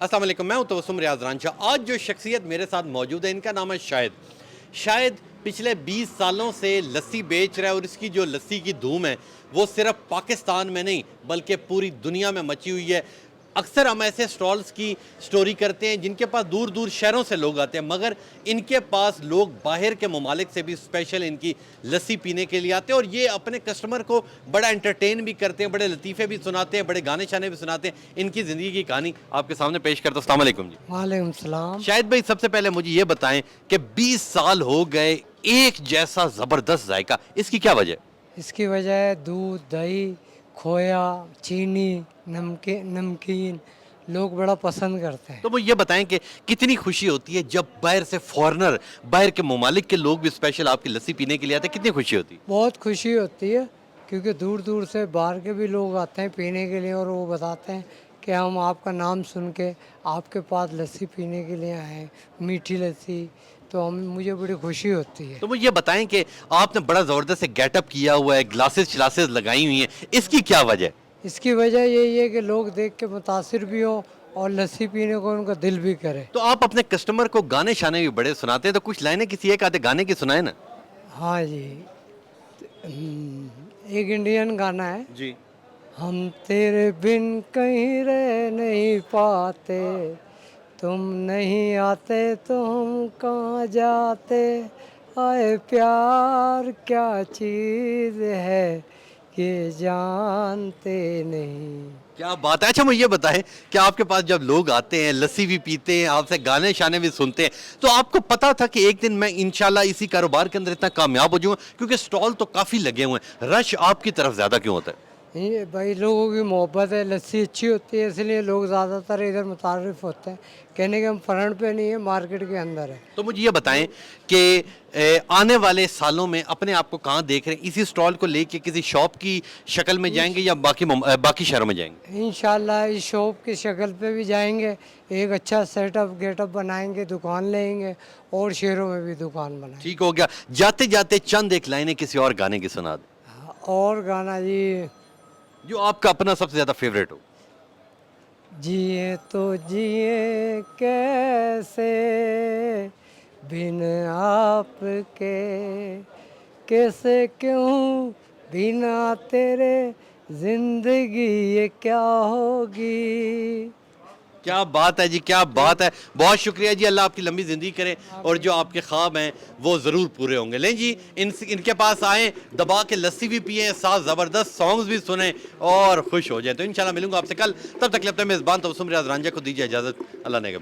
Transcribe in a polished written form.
अस्सलाम वालेकुम, मैं हूं तबस्सुम रियाज रांझा। आज जो शख्सियत मेरे साथ मौजूद है इनका नाम है शाहिद पिछले 20 सालों से लस्सी बेच रहा है और इसकी जो लस्सी की धूम है वो सिर्फ पाकिस्तान में नहीं बल्कि पूरी दुनिया में मची हुई है। अक्सर हम ऐसे स्टॉल्स की स्टोरी करते हैं जिनके पास दूर दूर शहरों से लोग आते हैं, मगर इनके पास लोग बाहर के ममालिक से भी स्पेशल इनकी लस्सी पीने के लिए आते हैं और ये अपने कस्टमर को बड़ा एंटरटेन भी करते हैं, बड़े लतीफ़े भी सुनाते हैं, बड़े गाने शाने भी सुनाते हैं। इनकी ज़िंदगी की कहानी आपके सामने पेश करता हूं। अस्सलाम वालेकुम जी। वालेकुम सलाम। शाहिद भाई, सबसे पहले मुझे ये बताएं कि 20 साल हो गए, एक जैसा ज़बरदस्त जायका, इसकी क्या वजह? इसकी वजह है दूध, दही, खोया, चीनी, नमकीन लोग बड़ा पसंद करते हैं। तो वो ये बताएं कि कितनी खुशी होती है जब बाहर से फॉरेनर, बाहर के ममालिक के लोग भी स्पेशल आपकी लस्सी पीने के लिए आते हैं, कितनी खुशी होती है? बहुत खुशी होती है क्योंकि दूर दूर से बाहर के भी लोग आते हैं पीने के लिए और वो बताते हैं कि हम आपका नाम सुन के आपके पास लस्सी पीने के लिए आए हैं, मीठी लस्सी। तो मुझे बड़ी खुशी होती है। तो वो ये बताएं कि आपने बड़ा ज़बरदस्त से गेटअप किया हुआ है, ग्लासेस लगाई हुई हैं, इसकी क्या वजह? इसकी वजह यही है कि लोग देख के मुतासिर भी हो और लस्सी पीने को उनका दिल भी करे। तो आप अपने कस्टमर को गाने शाने भी बड़े सुनाते हैं, तो कुछ लाइनें किसी एक आधे गाने की सुनाए ना। हाँ जी, एक इंडियन गाना है, जी। हम तेरे बिन कहीं रह नहीं पाते, तुम नहीं आते तो हम कहाँ जाते, आए प्यार क्या चीज़ है ये जानते नहीं। क्या बात है। अच्छा, मुझे ये बताएं कि आपके पास जब लोग आते हैं, लस्सी भी पीते हैं, आपसे गाने शाने भी सुनते हैं, तो आपको पता था कि एक दिन मैं इंशाल्लाह इसी कारोबार के अंदर इतना कामयाब हो जाऊंगा? क्योंकि स्टॉल तो काफ़ी लगे हुए हैं, रश आपकी तरफ ज़्यादा क्यों होता है? ये भाई लोगों की मोहब्बत है, लस्सी अच्छी होती है इसलिए लोग ज़्यादातर इधर मुतारिफ होते हैं। कहने के हम फ्रंट पे नहीं है, मार्केट के अंदर है। तो मुझे ये बताएं कि आने वाले सालों में अपने आप को कहाँ देख रहे हैं? इसी स्टॉल को लेके किसी शॉप की शक्ल में जाएंगे या बाकी शहरों में जाएंगे? इंशाल्लाह इस शॉप की शक्ल पे भी जाएंगे, एक अच्छा सेटअप गेटअप बनाएंगे, दुकान लेंगे और शहरों में भी दुकान बनाएंगे। ठीक हो गया। जाते जाते चंद एक लाइनें किसी और गाने की सुना दें, और गाना जी, जो आपका अपना सबसे ज़्यादा फेवरेट हो। जिए तो जिए कैसे बिन आपके, कैसे क्यों बिना तेरे जिंदगी ये क्या होगी। क्या बात है जी, क्या बात है। बहुत शुक्रिया जी, अल्लाह आपकी लंबी ज़िंदगी करे और जो आपके ख्वाब हैं वो ज़रूर पूरे होंगे। लें जी, इनके पास आएँ, दबा के लस्सी भी पिएँ, साथ ज़बरदस्त सॉन्ग्स भी सुनें और खुश हो जाएं। तो इंशाल्लाह मिलूंगा आपसे कल। तब तक अपने मेज़बान तबस्सुम रियाज रांझा को दीजिए इजाज़त। अल्लाह ने